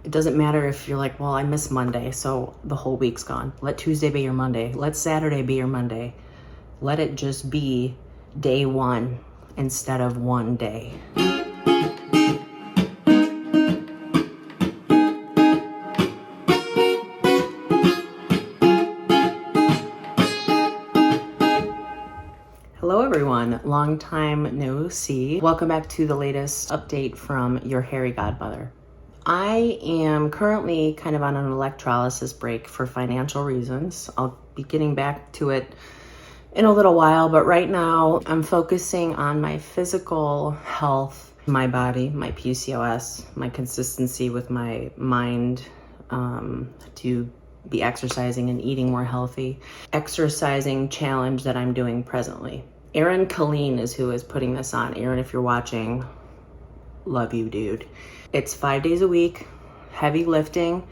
It doesn't matter if you're like, well, I miss Monday, so the whole week's gone. Let Tuesday be your Monday. Let Saturday be your Monday. Let it just be day one instead of one day. Hello everyone, long time no see. Welcome back to the latest update from your hairy godmother. I am currently kind of on an electrolysis break for financial reasons. I'll be getting back to it in a little while, but right now I'm focusing on my physical health, my body, my PCOS, my consistency with my mind, to be exercising and eating more healthy. Exercising challenge that I'm doing presently. Aaron Colleen is who is putting this on. Aaron, if you're watching, love you, dude. It's 5 days a week, heavy lifting,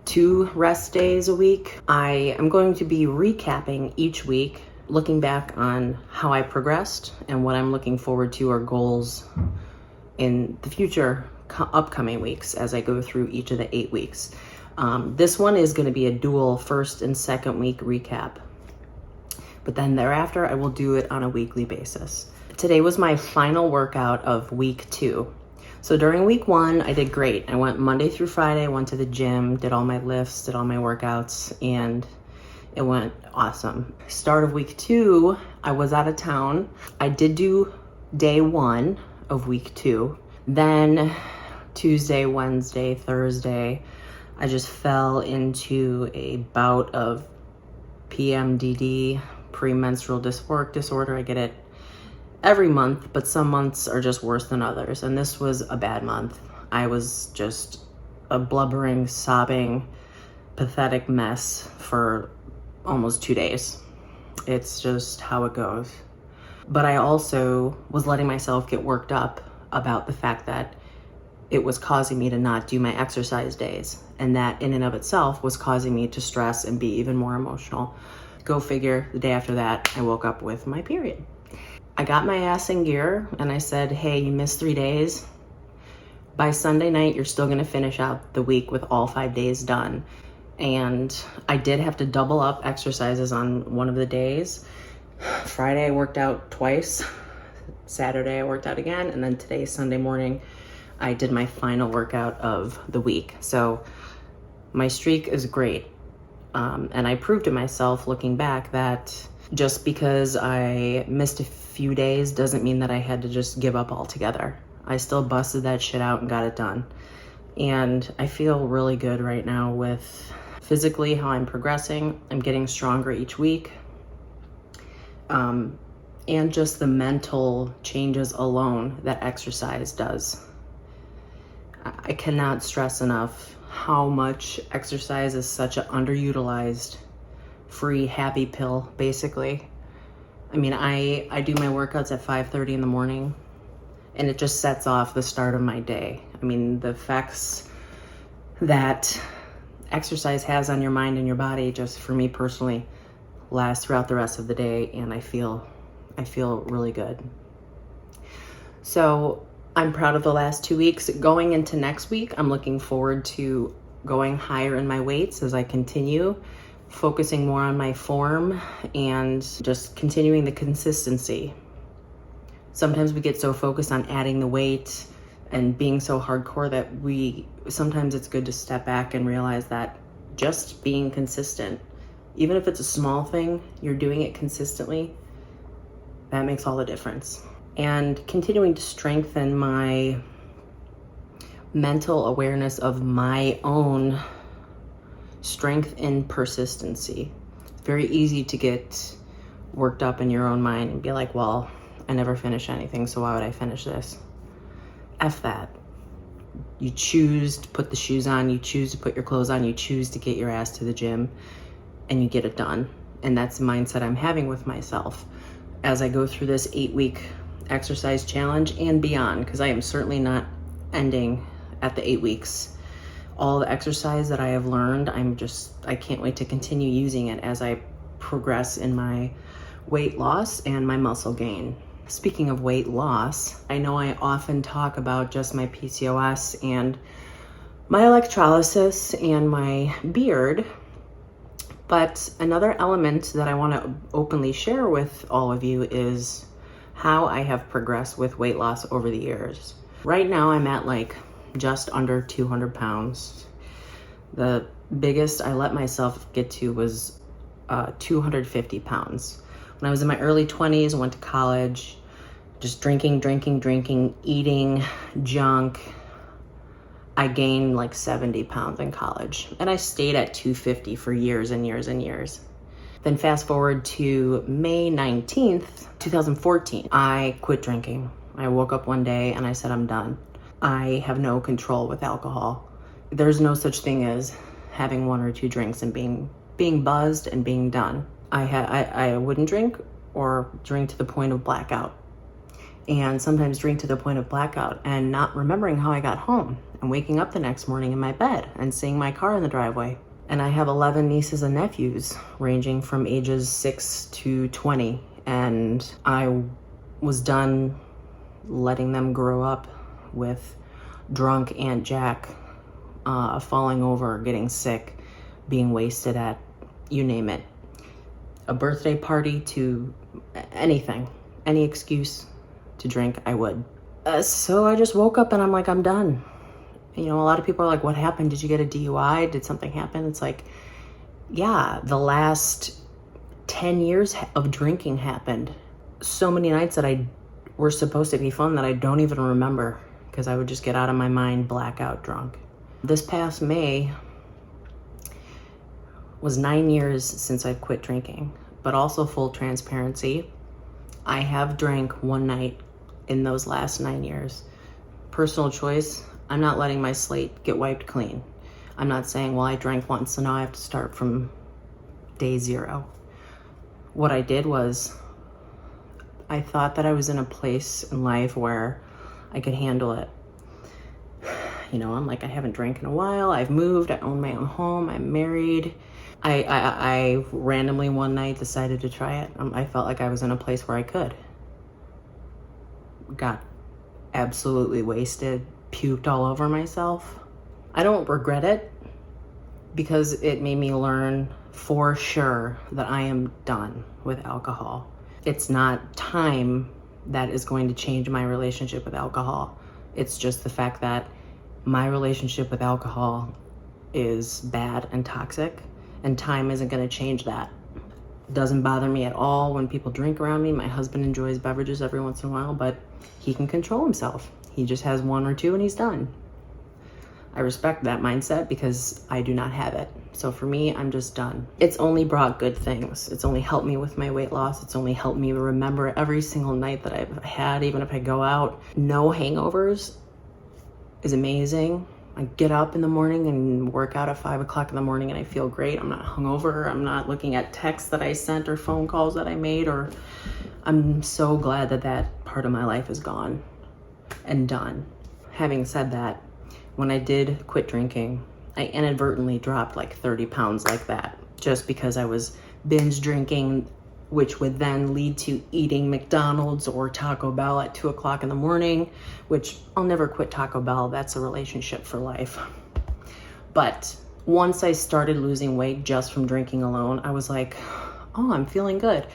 2 rest days a week. I am going to be recapping each week, looking back on how I progressed and what I'm looking forward to or goals in the future upcoming weeks as I go through each of the 8 weeks. This one is going to be a dual first and second week recap, but then thereafter I will do it on a weekly basis. Today was my final workout of week 2. So during week 1, I did great. I went Monday through Friday, I went to the gym, did all my lifts, did all my workouts, and it went awesome. Start of week 2, I was out of town. I did do day 1 of week 2. Then Tuesday, Wednesday, Thursday, I just fell into a bout of PMDD, premenstrual dysphoric disorder. I get it every month, but some months are just worse than others. And this was a bad month. I was just a blubbering, sobbing, pathetic mess for almost 2 days. It's just how it goes. But I also was letting myself get worked up about the fact that it was causing me to not do my exercise days. And that in and of itself was causing me to stress and be even more emotional. Go figure, the day after that, I woke up with my period. I got my ass in gear and I said, hey, you missed 3 days. By Sunday night, you're still gonna finish out the week with all 5 days done. And I did have to double up exercises on one of the days. Friday, I worked out twice. Saturday, I worked out again. And then today, Sunday morning, I did my final workout of the week. So my streak is great. And I proved to myself looking back that just because I missed a few days doesn't mean that I had to just give up altogether. I still busted that shit out and got it done. And I feel really good right now with physically how I'm progressing. I'm getting stronger each week. And just the mental changes alone that exercise does. I cannot stress enough how much exercise is such an underutilized free happy pill, basically. I mean, I do my workouts at 5:30 in the morning and it just sets off the start of my day. I mean, the effects that exercise has on your mind and your body, just for me personally, last throughout the rest of the day, and I feel really good. So I'm proud of the last 2 weeks. Going into next week, I'm looking forward to going higher in my weights as I continue, focusing more on my form and just continuing the consistency. Sometimes we get so focused on adding the weight and being so hardcore that sometimes it's good to step back and realize that just being consistent, even if it's a small thing, you're doing it consistently, that makes all the difference. And continuing to strengthen my mental awareness of my own strength and persistency. It's very easy to get worked up in your own mind and be like, well, I never finish anything, so why would I finish this? F that. You choose to put the shoes on, you choose to put your clothes on, you choose to get your ass to the gym, and you get it done. And that's the mindset I'm having with myself as I go through this 8-week exercise challenge and beyond, because I am certainly not ending at the 8 weeks. All the exercise that I have learned, I can't wait to continue using it as I progress in my weight loss and my muscle gain. Speaking of weight loss, I know I often talk about just my PCOS and my electrolysis and my beard. But another element that I want to openly share with all of you is how I have progressed with weight loss over the years. Right now I'm at like just under 200 pounds. The biggest I let myself get to was 250 pounds. When I was in my early 20s, I went to college, just drinking, eating junk. I gained like 70 pounds in college, and I stayed at 250 for years and years and years. Then fast forward to May 19th, 2014, I quit drinking. I woke up one day and I said, I'm done. I have no control with alcohol. There's no such thing as having one or two drinks and being buzzed and being done. I wouldn't drink or drink to the point of blackout, and sometimes drink to the point of blackout and not remembering how I got home and waking up the next morning in my bed and seeing my car in the driveway. And I have 11 nieces and nephews ranging from ages 6 to 20, and I was done letting them grow up with drunk Aunt Jack, falling over, getting sick, being wasted at, you name it, a birthday party to anything, any excuse to drink, I would. So I just woke up and I'm like, I'm done. You know, a lot of people are like, what happened? Did you get a DUI? Did something happen? It's like, yeah, the last 10 years of drinking happened. So many nights that were supposed to be fun that I don't even remember, because I would just get out of my mind, blackout drunk. This past May was 9 years since I quit drinking, but also full transparency, I have drank one night in those last 9 years. Personal choice. I'm not letting my slate get wiped clean. I'm not saying, well, I drank once, so now I have to start from day zero. What I did was, I thought that I was in a place in life where I could handle it. You know, I'm like, I haven't drank in a while. I've moved. I own my own home. I'm married. I randomly one night decided to try it. I felt like I was in a place where I could. Got absolutely wasted. Puked all over myself. I don't regret it, because it made me learn for sure that I am done with alcohol. It's not time that is going to change my relationship with alcohol. It's just the fact that my relationship with alcohol is bad and toxic, and time isn't going to change that. It doesn't bother me at all when people drink around me. My husband enjoys beverages every once in a while, but he can control himself. He just has one or two and he's done. I respect that mindset because I do not have it. So for me, I'm just done. It's only brought good things. It's only helped me with my weight loss. It's only helped me remember every single night that I've had, even if I go out. No hangovers is amazing. I get up in the morning and work out at 5 o'clock in the morning and I feel great. I'm not hungover. I'm not looking at texts that I sent or phone calls that I made, or I'm so glad that that part of my life is gone and done. Having said that, when I did quit drinking, I inadvertently dropped like 30 pounds like that, just because I was binge drinking, which would then lead to eating McDonald's or Taco Bell at 2 o'clock in the morning, which I'll never quit Taco Bell. That's a relationship for life. But once I started losing weight just from drinking alone, I was like, oh, I'm feeling good.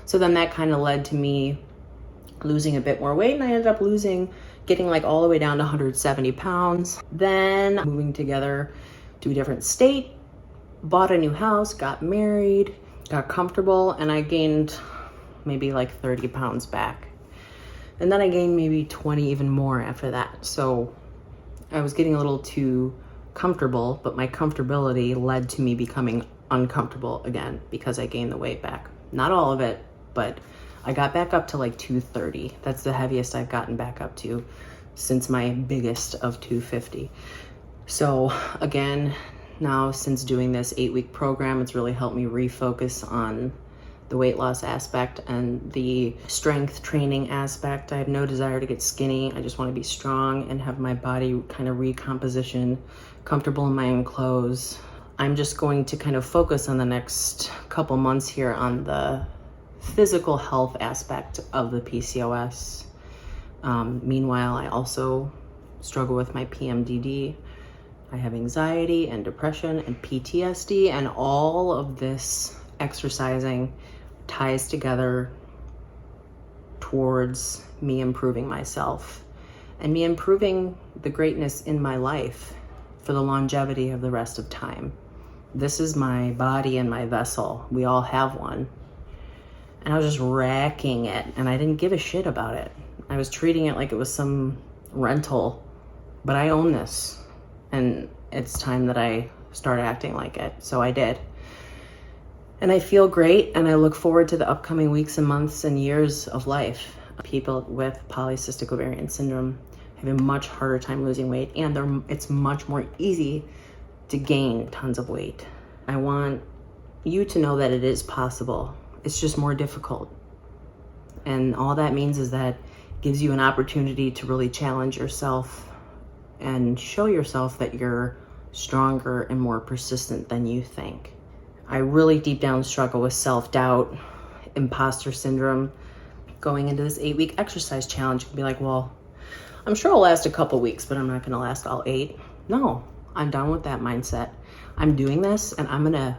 So then that kind of led to me losing a bit more weight, and I ended up getting like all the way down to 170 pounds. Then moving together to a different state, bought a new house, got married, got comfortable, and I gained maybe like 30 pounds back. And then I gained maybe 20 even more after that. So I was getting a little too comfortable, but my comfortability led to me becoming uncomfortable again because I gained the weight back. Not all of it, but I got back up to like 230. That's the heaviest I've gotten back up to since my biggest of 250. So again, now since doing this 8-week program, it's really helped me refocus on the weight loss aspect and the strength training aspect. I have no desire to get skinny. I just want to be strong and have my body kind of recomposition, comfortable in my own clothes. I'm just going to kind of focus on the next couple months here on the physical health aspect of the PCOS. Meanwhile, I also struggle with my PMDD, I have anxiety and depression and PTSD, and all of this exercising ties together towards me improving myself and me improving the greatness in my life for the longevity of the rest of time. This is my body and my vessel. We all have one. And I was just wrecking it, and I didn't give a shit about it. I was treating it like it was some rental, but I own this, and it's time that I start acting like it. So I did. And I feel great, and I look forward to the upcoming weeks and months and years of life. People with polycystic ovarian syndrome have a much harder time losing weight, and it's much more easy to gain tons of weight. I want you to know that it is possible. It's just more difficult. And all that means is that it gives you an opportunity to really challenge yourself and show yourself that you're stronger and more persistent than you think. I really deep down struggle with self-doubt, imposter syndrome. Going into this 8-week exercise challenge and be like, well, I'm sure it'll last a couple weeks, but I'm not gonna last all 8. No, I'm done with that mindset. I'm doing this, and I'm gonna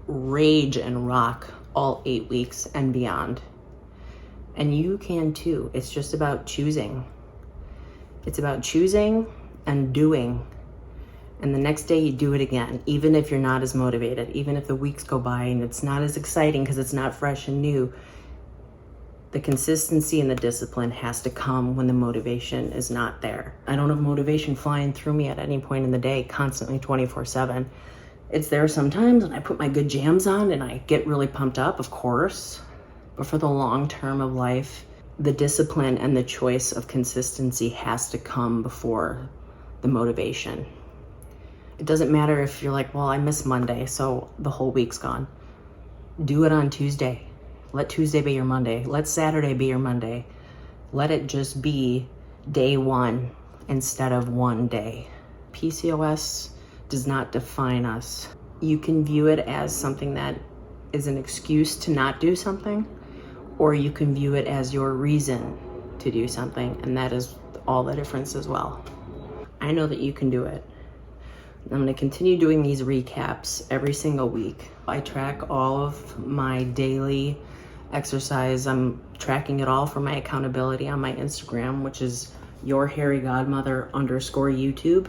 rage and rock all 8 weeks and beyond. And you can too. It's just about choosing. It's about choosing and doing. And the next day you do it again, even if you're not as motivated, even if the weeks go by and it's not as exciting because it's not fresh and new. The consistency and the discipline has to come when the motivation is not there. I don't have motivation flying through me at any point in the day, constantly 24/7. It's there sometimes, and I put my good jams on and I get really pumped up, of course. But for the long term of life, the discipline and the choice of consistency has to come before the motivation. It doesn't matter if you're like, well, I miss Monday, so the whole week's gone. Do it on Tuesday. Let Tuesday be your Monday. Let Saturday be your Monday. Let it just be day one instead of one day. PCOS does not define us. You can view it as something that is an excuse to not do something, or you can view it as your reason to do something, and that is all the difference as well. I know that you can do it. I'm going to continue doing these recaps every single week. I track all of my daily exercise. I'm tracking it all for my accountability on my Instagram, which is yourhairygodmother_YouTube.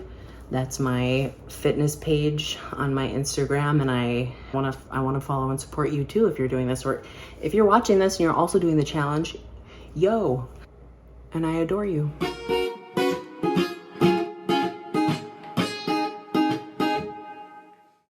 That's my fitness page on my Instagram, and I want to follow and support you too if you're doing this, or if you're watching this and you're also doing the challenge. Yo, and I adore you.